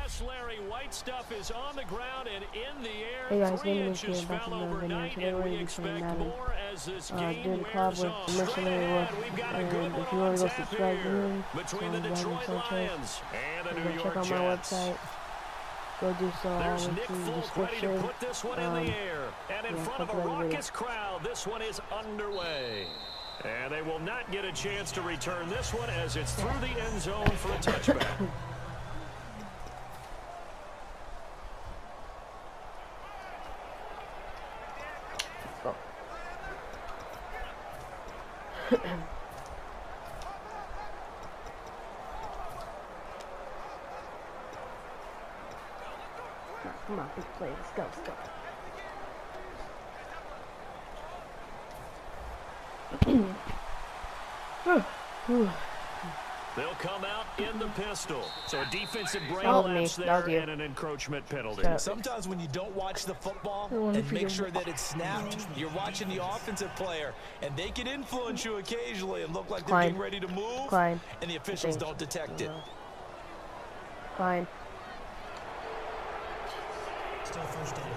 Yes, Larry, white stuff is on the ground and in the air. Hey guys, 3 welcome inches to back fell to another video. overnight, Today and we're we going to be expect playing Madden. more as this game Doing a collab wears with on. Mercenary Wolf, We've got a and good if one you want on to go tap subscribe to here him, between the Detroit Sanchez, Lions and the go New York check out my Jets. website. Go do so. There's I'll Nick link in the Folk ready to description. put this one in the air. And in front of a raucous crowd, this one is underway. And they will not get a chance to return this one as it's through the end zone for a touchback. Go. Come on, big play. Let's go, let's go. They'll come out in the pistol. So a defensive brain Oh, lapse me. there and an encroachment penalty. Sometimes when you don't watch the football and make sure that it's snapped, you're watching the offensive player, and they can influence you occasionally and look like they're getting ready to move, and the officials don't detect it. Fine. Still first down.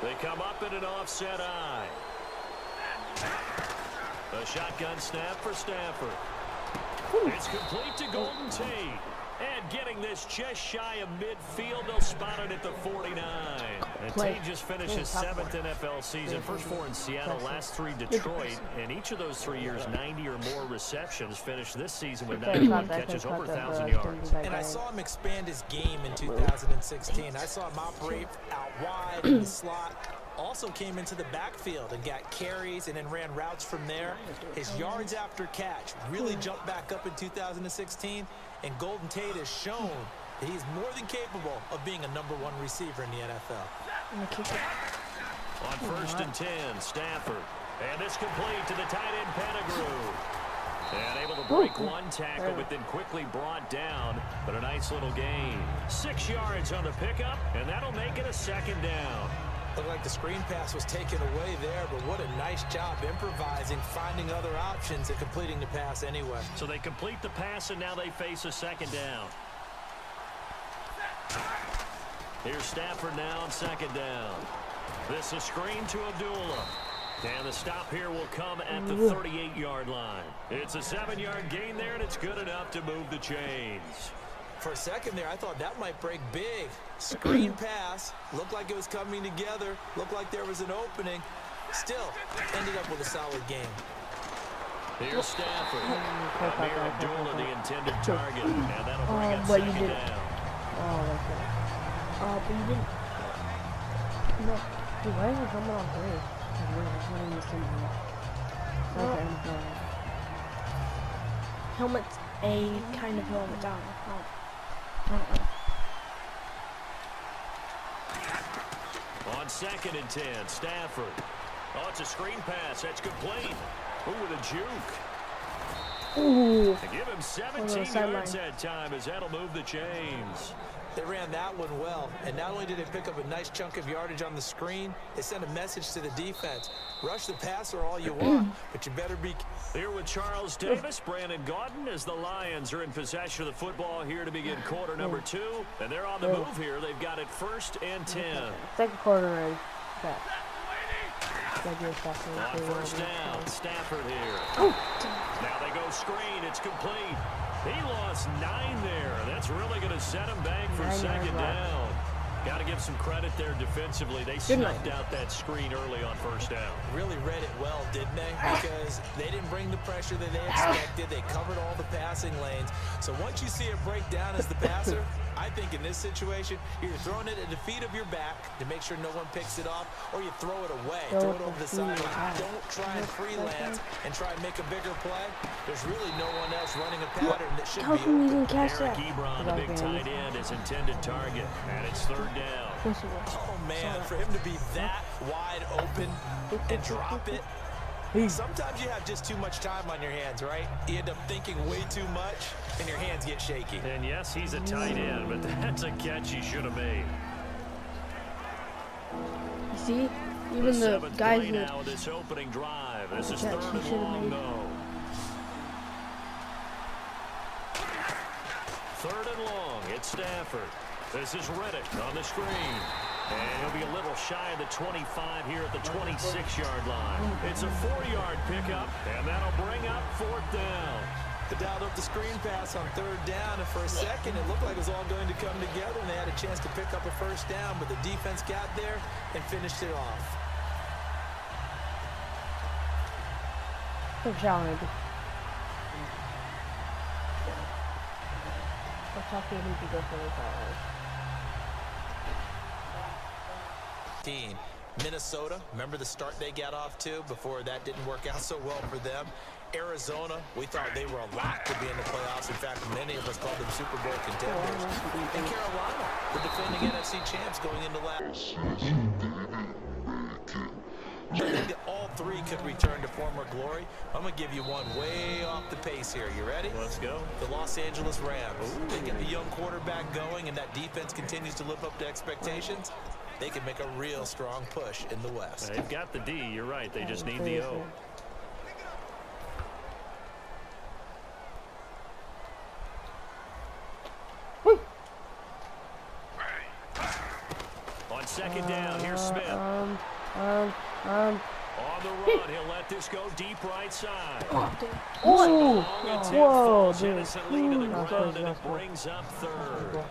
They come up in an offset eye. A shotgun snap for Stafford. It's complete to Golden Tate. And getting this just shy of midfield, they'll spot it at the 49. And Tate just finished his 7th NFL season. First 4 in Seattle, last 3 Detroit. And each of those 3 years, 90 or more receptions. Finished this season with 91 catches, over 1,000 yards. And I saw him expand his game in 2016. I saw him operate out wide in the slot. Also came into the backfield and got carries and then ran routes from there. His yards after catch really jumped back up in 2016. And Golden Tate has shown that he's more than capable of being a #1 receiver in the NFL. On 1st and 10, Stafford. And it's complete to the tight end Pettigrew. And able to break one tackle, but then quickly brought down. But a nice little gain. 6 yards on the pickup, and that'll make it a 2nd down. Looked like the screen pass was taken away there, but what a nice job improvising, finding other options, and completing the pass anyway. So they complete the pass, and now they face a 2nd down. Here's Stafford now on 2nd down. This is screen to Abdullah. And the stop here will come at the 38-yard line. It's a 7-yard gain there, and it's good enough to move the chains. For a second there, I thought that might break big. Screen pass. Looked like it was coming together. Looked like there was an opening. Still, ended up with a solid game. Here's Stafford. Amir Abdullah, the intended target. And that'll bring it 2nd down. Oh, that's right. Oh, but you didn't. No. Dude, why is your helmet on gray? Helmet's a kind of helmet down. On 2nd and 10, Stafford. Oh, it's a screen pass. That's complete. Ooh, with a juke. Ooh. To give him 17 yards that time as that'll move the chains. They ran that one well, and not only did they pick up a nice chunk of yardage on the screen, they sent a message to the defense. Rush the passer all you want, but you better be... Here with Charles Davis, Brandon Gaudin, as the Lions are in possession of the football here to begin quarter number 2. And they're on the move here. They've got it 1st and 10. 2nd quarter already. On 1st down, Stafford here. Now they go screen. It's complete. He lost 9 there. That's really going to set him back for 2nd down. Got to give some credit there defensively. They snuffed out that screen early on 1st down. Really read it well, didn't they? Because they didn't bring the pressure that they expected. They covered all the passing lanes. So once you see it break down as the passer, I think in this situation, you're throwing it at the feet of your back to make sure no one picks it off, or you throw it away, throw it over the sideline. Don't try and freelance and try and make a bigger play. There's really no one else running a pattern that should be open. Eric Ebron, the big tight end, is intended target, and it's 3rd down. Oh, man, for him to be that wide open and drop it. Sometimes you have just too much time on your hands, right? You end up thinking way too much, and your hands get shaky. And yes, he's a tight end, but that's a catch he should have made. You see, even the guys now this opening drive. This is Yeah, third she and should've long, made- though. Third and long. It's Stafford. This is Reddick on the screen. And he'll be a little shy of the 25 here at the 26-yard line. It's a 4-yard pickup, and that'll bring up fourth down. They dialed up the screen pass on third down, and for a second it looked like it was all going to come together, and they had a chance to pick up a first down, but the defense got there and finished it off. Good job, maybe. What's up here? He could go for the Team. Minnesota, remember the start they got off to before that didn't work out so well for them? Arizona, we thought they were a lock to be in the playoffs. In fact, many of us called them Super Bowl contenders. And Carolina, the defending NFC champs going into last. I think that all three could return to former glory. I'm going to give you one way off the pace here. You ready? Let's go. The Los Angeles Rams. They get the young quarterback going, and that defense continues to live up to expectations. They can make a real strong push in the West. They've got the D. You're right. They just need the O. On second down, here's Smith. On the run, he'll let this go deep right side. Oh, whoa, dude. Innocent lead to the ground, and it brings up third.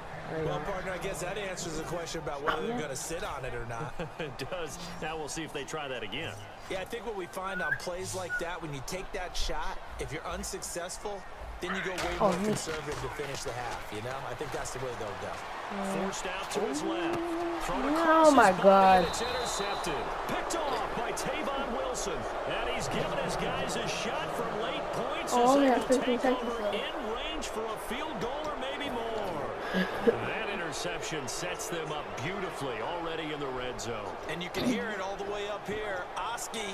Well, partner, I guess that answers the question about whether they're going to sit on it or not. It does. Now we'll see if they try that again. Yeah, I think what we find on plays like that, when you take that shot, if you're unsuccessful, then you go way more conservative to finish the half, you know? I think that's the way they'll go. Forced out to his left. Oh, my God. It's intercepted. Picked off by Tavon Wilson. And he's given his guys a shot from late points as they will take over in range for a field goal or maybe more. That interception sets them up beautifully already in the red zone. And you can hear it all the way up here. Oski,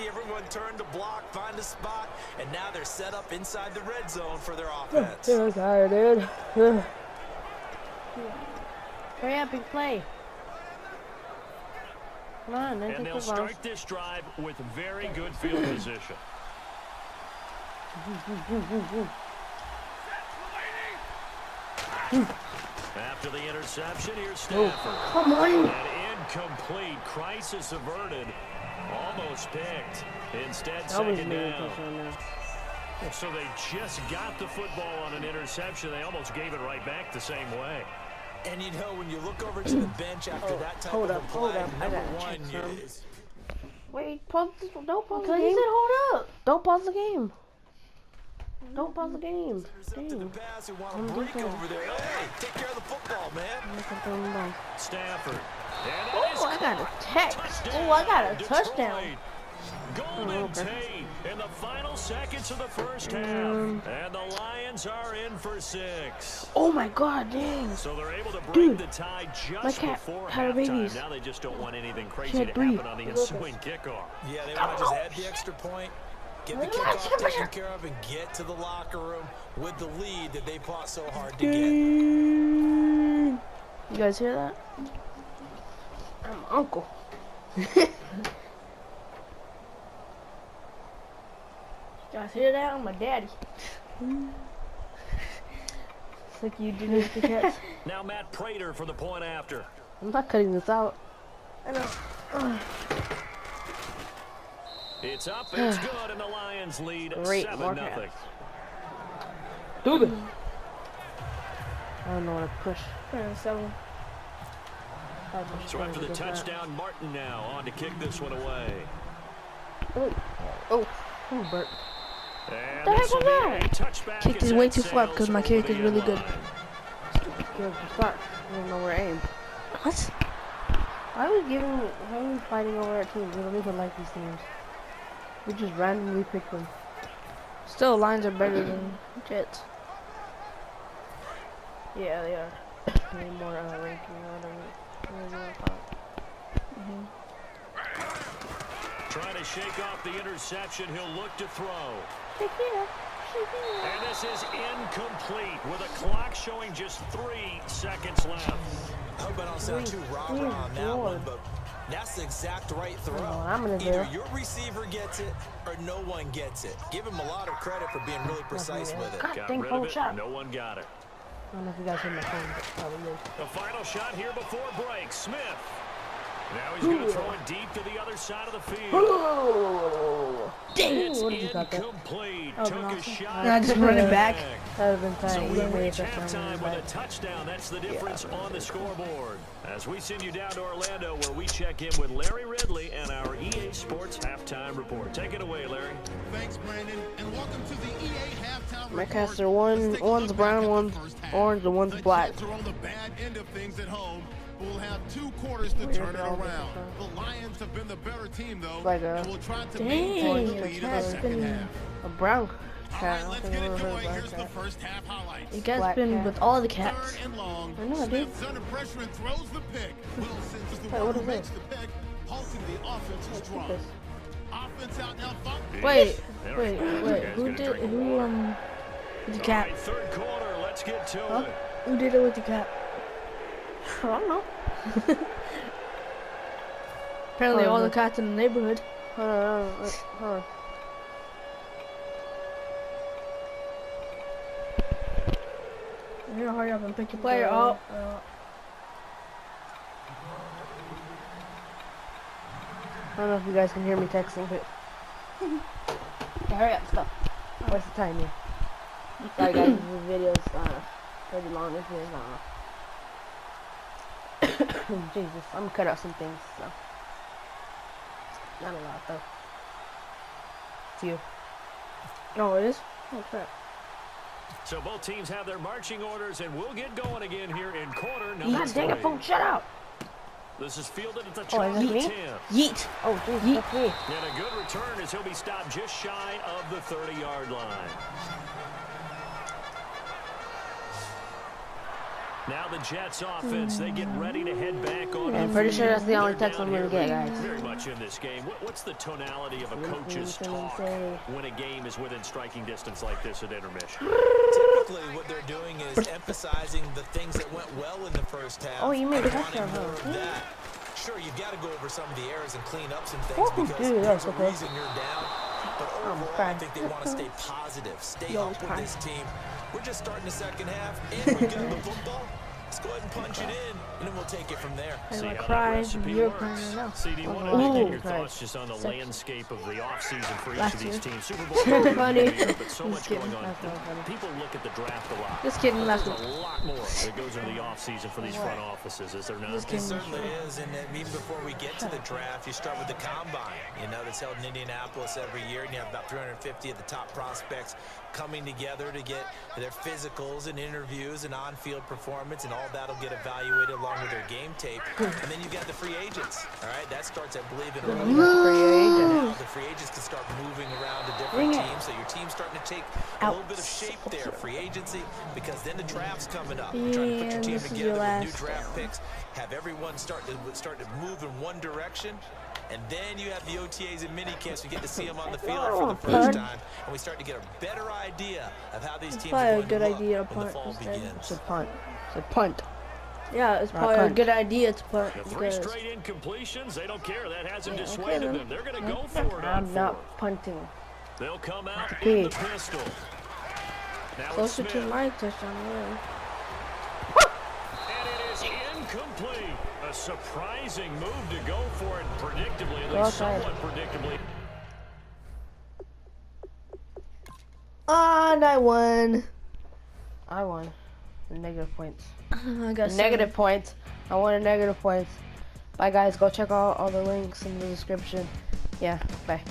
everyone turned to block, find a spot, and now they're set up inside the red zone for their offense. I'm tired, dude. Hurry up and play. Come on, and they'll start this drive with very good field position. After the interception, here's Stafford. Come on. An incomplete, crisis averted, almost picked. Instead, second down. So they just got the football on an interception. They almost gave it right back the same way. And you know, when you look over to the bench after that type of a play, number one, wait, pause this, don't pause the He game. said hold up. Don't pause the game. Don't pause the game. the pass, you want to break over there. Hey, take care of the football, man. Stafford. Oh, I got a text. Oh, I got a touchdown. Golden Tate in the final seconds of the first half. And the Lions are in for 6. Oh my God, dang. So they're able to break the tie my just cat before had halftime. babies. Now they just don't want anything crazy had to 3. happen on the ensuing kickoff. Yeah, they want to just add the extra point, get the kickoff taken care of, and get to the locker room with the lead that they fought so hard to get. You guys hear that? I'm uncle. You guys hear that? I'm my daddy. It's like you did with the cats. Now Matt Prater for the point after. I'm not cutting this out. I know. It's up, it's good, and the Lions lead 7-0. Stupid. I don't know what to push. 7. So after the touchdown, Martin now on to kick this one away. Oh, Bert. And The heck this will was be that? a touchback Kicked as it way that too far because my sails kick over is the really end good. line. Start. I don't know where to aim. What? Why are we fighting over our teams? We don't even like these teams. We just randomly pick them. Still, Lions are better than Jets. Yeah, they are. Way more ranking or whatever. Trying to shake off the interception. He'll look to throw. And this is incomplete with a clock showing just 3 seconds left. I hope I don't sound too rah-rah on that one, but That's the exact right throw. I'm gonna do. Either your receiver gets it or no one gets it. Give him a lot of credit for being really precise with it. God Got dang, rid phone of it, shot. no one got it. I don't know if you guys hear my phone, but probably is. The final shot here before break. Smith. Now he's going to throw it deep to the other side of the field. Oh, dang! It's What did you got there? incomplete. Oh, Took a awesome. shot. And I just run it back. That would have been tight. So You we made reach it touchdown, halftime really with a bad. touchdown. That's the difference on the scoreboard. As we send you down to Orlando, where we check in with Larry Ridley and our EA Sports halftime report. Take it away, Larry. Thanks, Brandon, and welcome to the EA halftime My report. cats are one's brown, one's orange, and one's black. The Jets are on the bad end of things at home. We'll have 2 quarters to turn it around. The Lions have been the better team, though, Like and will try to Dang, maintain the your lead in the cat's second been- half. A brown All cat. right, let's get it going. Here's the first half highlights. You guys Black been cat. with all the cats. 3rd and long. I know, dude. Smith's under pressure and throws the pick. Wilson is the Wait, one what who is makes this? the pick, halting the offense's drive. this? Offense out now. Wait, There wait, we go. wait. Guys Who gonna did drink who water. with the All cat? right, third quarter. Let's get to Huh? it. Who did it with the cat? I don't know. Apparently Hold all on. the cats in the neighborhood. Hold on, hold on. You gotta hurry up and pick your player up. I don't know if you guys can hear me texting, but yeah, hurry up, stop. What's the time here? Sorry guys, this video's pretty long. This is Jesus, I'm gonna cut out some things, so not a lot though. It's you. Oh, it is? Oh, crap. So both teams have their marching orders, and we'll get going again here in quarter number God dang it, 3. phone, shut up! This is fielded at the Oh, is that Charlie me? 10. Yeet. Oh, jeez, that's me. And a good return as he'll be stopped just shy of the 30-yard line. Now the Jets offense, they get ready to head back on. Yeah, I'm the pretty sure field. that's the only They're text down I'm gonna here get, guys. Very much in this game. What's the tonality of a coach's What talk can you say? when a game is within striking distance like this at intermission? Typically, what they're doing is emphasizing the things that went well in the first half. Oh, you made and a wanting touchdown, more huh? of that. Sure, you've got to go over some of the errors and clean up some things Oh, because dude, there's that's a okay. reason you're down. But overall, I fine. think they want to stay positive, stay Yo, up with fine. this team. We're just starting the second half, and we got the football. Let's go ahead and punch it in, and then we'll take it from there. And See I how that cried, recipe you're works. crying right now. CD, Oh, wanted to get your okay. thoughts just on the landscape of the offseason for each Last of these year. teams. Super Bowl Funny. but so Just much kidding. going on. That's not funny. People look at the draft a lot. Just kidding, But last there's week. a lot more that goes into the offseason for these front offices, is there not? Just It kidding. certainly is, and then even before we get to the draft, you start with the combine. You know, that's held in Indianapolis every year, and you have about 350 of the top prospects coming together to get their physicals and interviews and on-field performance, and all that'll get evaluated along with their game tape. And then you've got the free agents. All right, that starts, I believe, in early. Now the free agents can start moving around to different teams, so your team's starting to take a little bit of shape there, free agency, because then the draft's coming up. You're trying to put your And team this is your together with new last draft picks, have everyone start to move in one direction, and then you have the OTAs and mini camps. We get to see them on the field for the first time, and we start to get a better idea of how these teams probably are a going good to look idea to when the punt fall instead. begins. It's a punt. It's a punt. Yeah, it's probably a punt. good idea to punt. The 3 because- straight incompletions, they don't care. That hasn't Yeah, okay dissuaded then. them. They're going to go for it on I'm not 4th. punting. They'll come out Okay. in the pistol. Now it's Closer to Smith. my touchdown, really. And it is incomplete. A surprising move to go for it predictably, at Go least outside. somewhat predictably. And I won. I won. Negative points. I got Negative points. I wanted negative points. Bye guys, go check out all the links in the description. Yeah, bye.